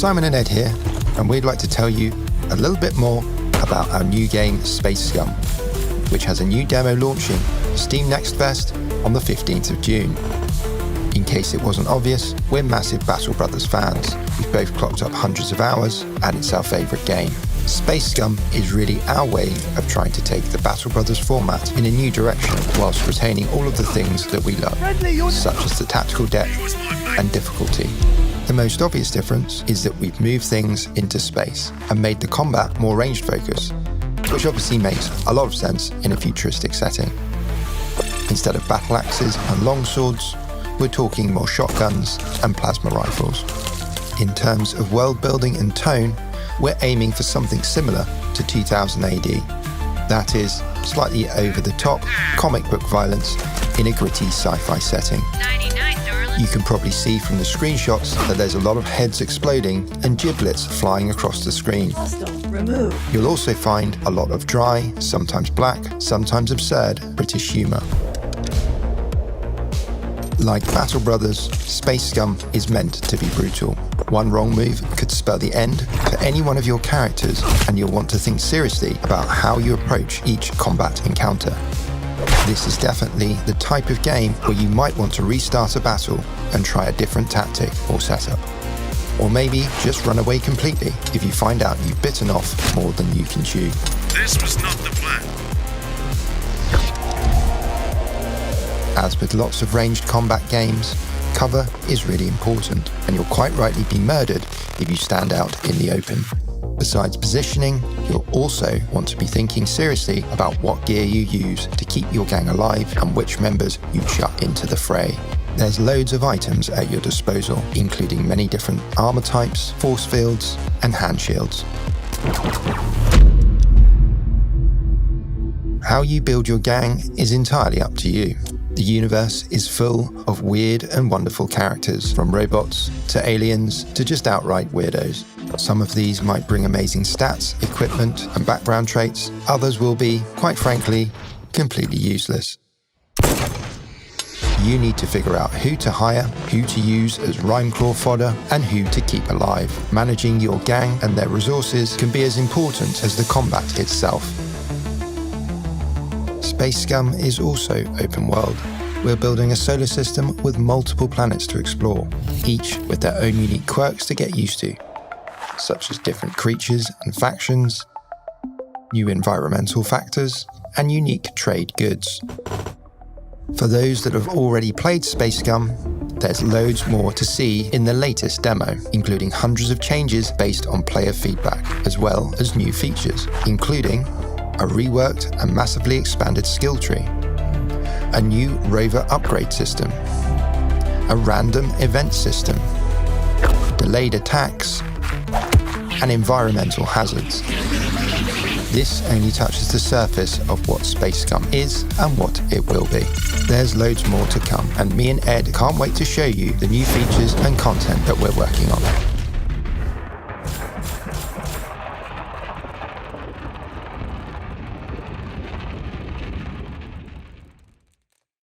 Simon and Ed here, and we'd like to tell you a little bit more about our new game Space Scum, which has a new demo launching Steam Next Fest on the 15th of June. In case it wasn't obvious, we're massive Battle Brothers fans. We've both clocked up hundreds of hours, and it's our favourite game. Space Scum is really our way of trying to take the Battle Brothers format in a new direction whilst retaining all of the things that we love, such as the tactical depth and difficulty. The most obvious difference is that we've moved things into space and made the combat more ranged focused, which obviously makes a lot of sense in a futuristic setting. Instead of battle axes and long swords, we're talking more shotguns and plasma rifles. In terms of world building and tone, we're aiming for something similar to 2000 AD. That is, slightly over the top comic book violence in a gritty sci-fi setting. You can probably see from the screenshots that there's a lot of heads exploding and giblets flying across the screen. You'll also find a lot of dry, sometimes black, sometimes absurd British humour. Like Battle Brothers, Space Scum is meant to be brutal. One wrong move could spell the end for any one of your characters, and you'll want to think seriously about how you approach each combat encounter. This is definitely the type of game where you might want to restart a battle and try a different tactic or setup. Or maybe just run away completely if you find out you've bitten off more than you can chew. This was not the plan. As with lots of ranged combat games, cover is really important, and you'll quite rightly be murdered if you stand out in the open. Besides positioning, you'll also want to be thinking seriously about what gear you use to keep your gang alive and which members you chuck into the fray. There's loads of items at your disposal, including many different armor types, force fields, and hand shields. How you build your gang is entirely up to you. The universe is full of weird and wonderful characters, from robots to aliens to just outright weirdos. Some of these might bring amazing stats, equipment, and background traits. Others will be, quite frankly, completely useless. You need to figure out who to hire, who to use as rhyme claw fodder, and who to keep alive. Managing your gang and their resources can be as important as the combat itself. Space Scum is also open world. We're building a solar system with multiple planets to explore, each with their own unique quirks to get used to, such as different creatures and factions, new environmental factors, and unique trade goods. For those that have already played Space Scum, there's loads more to see in the latest demo, including hundreds of changes based on player feedback, as well as new features, including a reworked and massively expanded skill tree, a new rover upgrade system, a random event system, delayed attacks, and environmental hazards. This only touches the surface of what Space Scum is and what it will be. There's loads more to come, and me and Ed can't wait to show you the new features and content that we're working on.